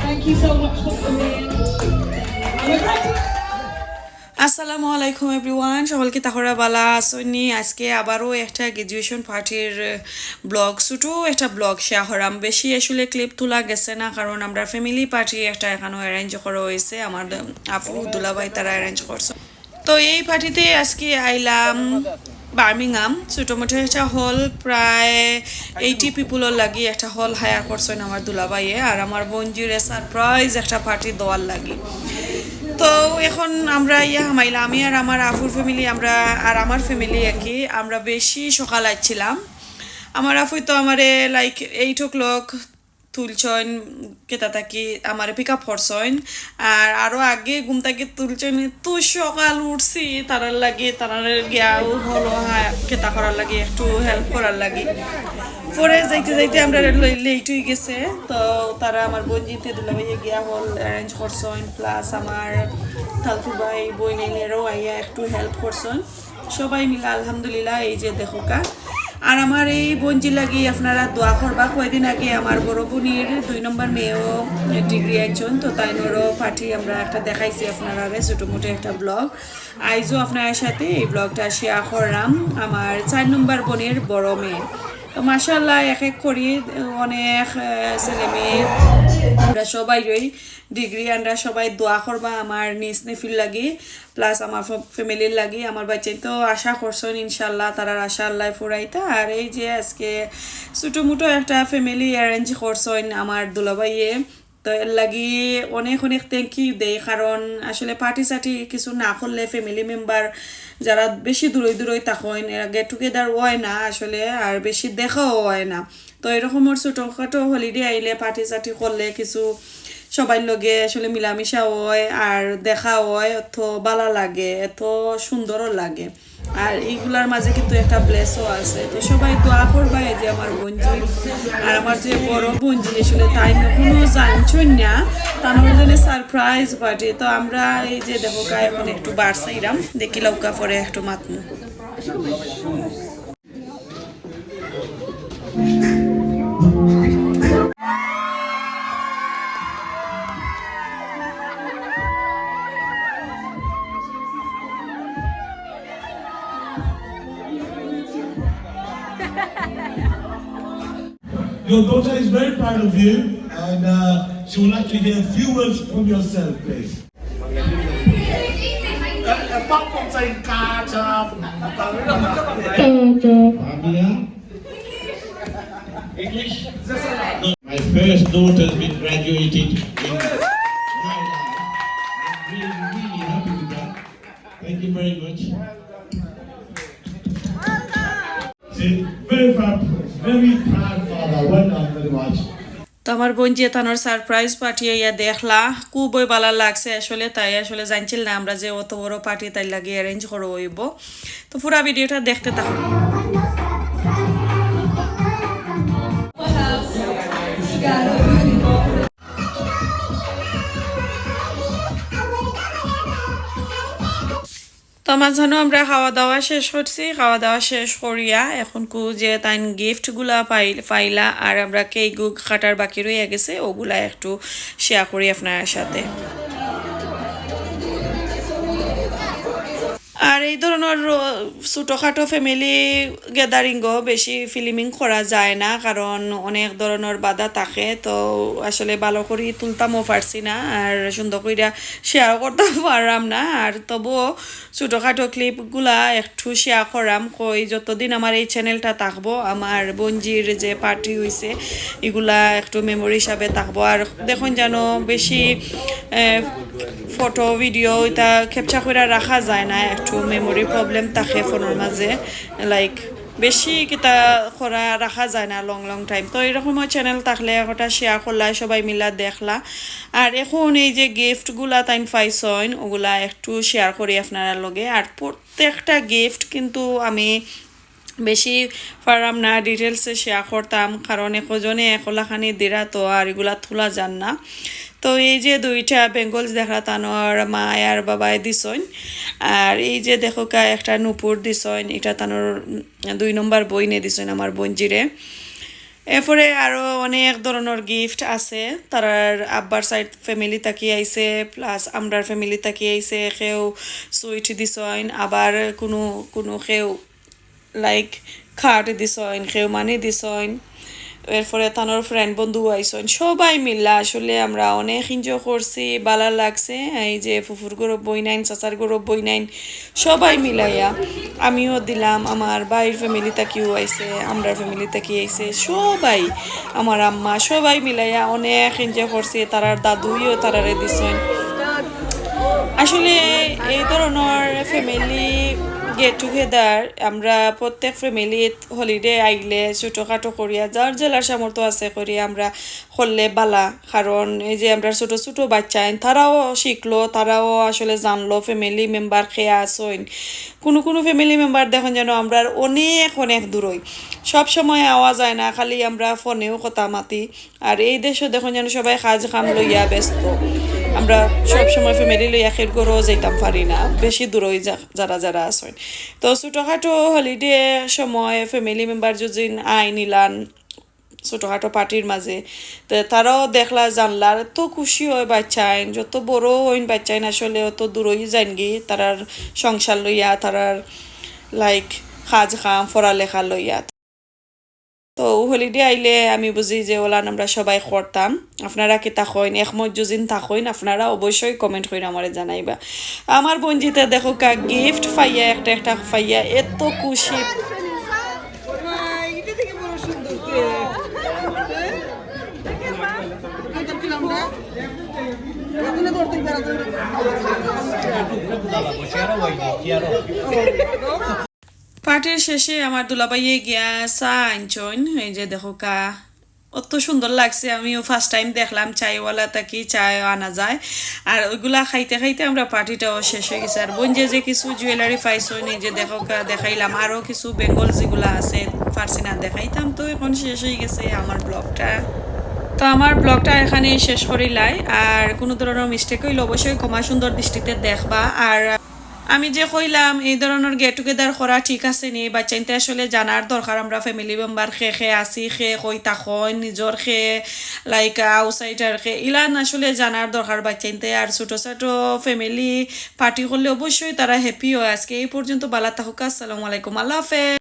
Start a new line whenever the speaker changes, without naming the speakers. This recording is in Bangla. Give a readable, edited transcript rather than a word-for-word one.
Thank you so much for coming.
আসসালামু আলাইকুম এভরিওয়ান, সকলকে তাহরা বালা আসনি। আজকে আবারও একটা গ্রাজুয়েশন পার্টির ব্লগ, ছোটো একটা ব্লগ শেয়ার হরাম। বেশি আসলে ক্লিপ তোলা গেছে না, কারণ আমরা ফ্যামিলি পার্টি একটা এখানেও অ্যারেঞ্জ করা হয়েছে। আমার আপু দুলাভাই তারা অ্যারেঞ্জ করছে। তো এই পার্টিতে আজকে আইলাম বার্মিংহাম। ছোটোমোটো একটা হল, প্রায় 80 পিপুলের লাগি একটা হল হায়ার করছেন আমার দুলাভাইয়ে। আর আমার বঞ্জিরে সারপ্রাইজ একটা পার্টি দেওয়ার লাগি। তো এখন আমরা হামাইলাম, আমি আর আমার আফুর ফ্যামিলি, আমরা আর আমার ফ্যামিলি আর কি। আমরা বেশি সকাল আসছিলাম। আমার আফুই তো আমারে লাইক 8 o'clock তুলছেন, কেতা থাকি আমার পিক আপ করছেন। আর আরও আগে ঘুম থেকে তুলছেন, তো সকাল উঠছি তারার লাগে, তারার গিয়াও হলো হ্যাঁ কেতা করার লাগে, একটু হেল্প করার লাগে। পরে যাইতে যাইতে আমরা লেট হয়ে গেছে। তো তারা আমার বঞ্জিতে দুলাভাইয়ে গিয়া হল অ্যারেঞ্জ করছেন, প্লাস আমার খালতু ভাই বইনেরও আইয়া একটু হেল্প করছেন। সবাই মিলে আলহামদুলিল্লাহ এই যে দেখোকা। আর আমার এই বঞ্জি লাগি আপনারা দোয়া করবা। কয়েকদিন আগে আমার বড় বোনের 2 নম্বর মেয়েও ডিগ্রি একজন, তো তাই নোরও পার্টি আমরা একটা দেখাইছি আপনারা ছোটো মোটো একটা ব্লগ। আইজও আপনার সাথে এই ব্লগটা শেয়ার করলাম আমার 4 নম্বর বোনের বড় মেয়ে। তো মাশাআল্লাহ এক এক করি অনেক ছেলে মেয়ে, আমরা সবাই রই ডিগ্রি। আমরা সবাই দোয়া করবা আমার নিজ নেফিল লাগি, প্লাস আমার ফ্যামিলির লাগি। আমার বাচ্চাই তো আশা করছেন ইনশাল্লাহ, তারার আশা আল্লাহ ফুরাইতা। আর এই যে আজকে ছোটো মোটো একটা ফ্যামিলি অ্যারেঞ্জ করছেন আমার দুলাভাইয়ে, তো এর লাগি অনেক অনেক থ্যাংক ইউ দেই। কারণ আসলে পার্টি সার্টি কিছু না করলে ফ্যামিলি মেম্বার যারা বেশি দূরই দূরই থাকেন, এরা গেট টুগেদার হয় না আসলে, আর বেশি দেখাও হয় না। তো এরকমের ছোটোখাটো হলিডে আইলে পার্টি সার্টি করলে কিছু সবাই লগে আসলে মিলামিশা হয় আর দেখা হয়, এত ভালো লাগে, এত সুন্দরও লাগে। আর এইগুলার মাঝে কিন্তু একটা ব্লেসও আছে। তো সবাই দোয়া করবা এই যে আমার বঞ্জি আর আমার যে বড় বঞ্জি, আসলে তাই এখনো জানছই না, তার জন্য সারপ্রাইজ পার্টি। তো আমরা এই যে দেখো এখন একটু বাড়ছাইরাম, দেখি লৌকা পরে একটু মাতমু।
Your daughter is very proud of you, and she would like to hear a few words from yourself, please.
Apart from saying "Kaja,"
Fabia? English? My first daughter has been graduated in my life. I'm really, really happy with that. Thank you very much. Very proud father. Well done very much.
তো আমার বোন যে তানোর সারপ্রাইজ পার্টি ইয়া দেখলা, খুবই ভালো লাগছে আসলে। তাই আসলে জানছিল না আমরা যে অত বড় পার্টি তাই লাগে অ্যারেঞ্জ করে হইব। তো পুরা ভিডিওটা দেখতে থাকুন। তো আমার জন্য আমরা খাওয়া দাওয়া শেষ করছি। খাওয়া দাওয়া শেষ করিয়া এখন যে তাই গিফটগুলা পাইলা, আর আমরা কেক কাটার বাকি রয়ে গেছে, ওগুলা একটু শেয়ার করি আপনার সাথে। আর এই ধরনের ছোটোখাটো ফ্যামিলি গ্যাদারিংও বেশি ফিল্মিং করা যায় না, কারণ অনেক ধরনের বাধা থাকে। তো আসলে ভালো করে তুলতামও পারছি না, আর সুন্দর করে শেয়ার করতে পারলাম না। আর তবুও ছোটোখাটো ক্লিপগুলা একটু শেয়ার করাম, কই যতদিন আমার এই চ্যানেলটা থাকবো, আমার বঞ্জির যে পার্টি হয়েছে এগুলা একটু মেমোরি হিসাবে থাকবো। আর দেখুন যেন বেশি ফটো ভিডিও এটা ক্যাপচার করে রাখা যায় না, একটু মেমোরি প্রবলেম থাকে ফোনের মাঝে, লাইক বেশি কিতা করা রাখা যায় না লং লং টাইম। তো এরকম চ্যানেল থাকলে একটা শেয়ার করলা, সবাই মিলা দেখলা। আর এখন এই যে গিফটগুলা তাই পাইছেন ওগুলা একটু শেয়ার করি আপনারা লগে। আর প্রত্যেকটা গিফট কিন্তু আমি বেশি পারলাম না ডিটেলসে শেয়ার করতাম, কারণ একজনে একলাখানি দিরা তো আর এগুলা তোলা যান না। তো এই যে দুইটা বেঙ্গলস দেখা তানোর মা আর বাবাই দিছইন আর এই যে দেখো কা একটা নুপুর দিছইন এটা তানোর 2 নম্বর বই নে দিছইন আমার বোনজিরে এরপরে আরো অনেক ধরনের গিফট আছে তারার আব্বার সাইড ফ্যামিলি তাকিয়ে আইছে প্লাস আমরার ফ্যামিলি তাকিয়ে আইছে কেউ সুইট দিছইন আবার কোনো কোনো কেউ লাইক খাট দিছইন কেউ মানি দিছইন এরপরে তানোর ফ্রেন্ড বন্ধু আইসন সবাই মিল্লা আসলে আমরা অনেক এনজয় করছি ভালো লাগছে এই যে ফুফুর গরব বই নাইন চাচার গরব বই নাইন সবাই মিলাইয়া আমিও দিলাম আমার ভাইয়ের ফ্যামিলি তাকিও আইছে আমরার ফ্যামিলি তাকি আইছে সবাই আমার আম্মা সবাই মিলাইয়া অনেক এনজয় করছি তারার দাদুইও তারারে দিছেন আসলে এই ধরনের ফ্যামিলি গেট টুগেদার আমরা প্রত্যেক ফ্যামিলি হলিডে আইলে ছোটোখাটো করিয়া যার জেলার সামর্থ্য আছে করিয়া আমরা করলে বালা কারণ এই যে আমরা ছোটো ছোটো বাচ্চা তারাও শিখলো তারাও আসলে জানলো ফ্যামিলি মেম্বার খেয়ে আসইন কোনো কোনো ফ্যামিলি মেম্বার দেখুন যেন আমরা অনেক অনেক দূরই সব সময় আওয়া যায় না খালি আমরা ফোনেও কথা মাতি আর এই দেশে দেখুন যেন সবাই কাজ কাম লইয়া ব্যস্ত আমরা সব সময় ফ্যামিলি লইয়া খের গরও যাইতাম পারি না বেশি দূরই যারা যারা আসেন তো ছোটোখাটো হলিডে সময় ফ্যামিলি মেম্বার যদি আই নিলান ছোটোখাটো পার্টির মাঝে তো তারাও দেখলা জানলার তো খুশি হয় বাচ্চাইন যত বড় হইন বাচ্চাইন আসলে অত দূরই যাইনগি তারার সংসার লইয়া তারার লাইক কাজ কাম পড়ালেখা লইয়া তো হলিডে আইলে আমি বুঝি যে ওলান আমরা সবাই করতাম আপনারা কি তাকইন একমত যুজিন তাকইন আপনারা অবশ্যই কমেন্ট করে আমারে জানাইবা আমার বঞ্জিতে দেখো কা গিফট পাইয়া একটা একটা পাইয়া এত খুশি পার্টির শেষে আমার দুলাভাইয়ে গিয়া চা আনছইন এই যে দেখো কা অত সুন্দর লাগছে আমিও ফার্স্ট টাইম দেখলাম চাইওয়ালা তাকি চায় আনা যায় আর ওইগুলা খাইতে খাইতে আমরা পার্টিটাও শেষ হয়ে গেছে আর বোন যে কিছু জুয়েলারি পাইছইন এই যে দেখো কা দেখাইলাম আরও কিছু বেঙ্গল যেগুলা আছে ফার্সি না দেখাইতাম তো এখন শেষ হয়ে গেছে আমার ব্লগটা তো আমার ব্লগটা এখানেই শেষ করিলাই আর কোনো ধরনের মিস্টেক হইলে অবশ্যই ক্ষমা সুন্দর দৃষ্টিতে দেখবা আর আমি যে কইলাম এই ধরনের গেট টুগেদার করা ঠিক আছে নি বাচ্চাইতে আসলে জানার দরকার আমরা ফ্যামিলি মেম্বার খে আসি খে কই তাকন নিজর খে লাইক আউটসাইডার খে ইলান আসলে জানার দরকার বাচ্চাইতে আর ছোটো ছোটো ফ্যামিলি পার্টি করলে অবশ্যই তারা হ্যাপি হয় আজকে এই পর্যন্ত বালা থাকুক আসসালামু আলাইকুম আল্লাহ হাফেজ।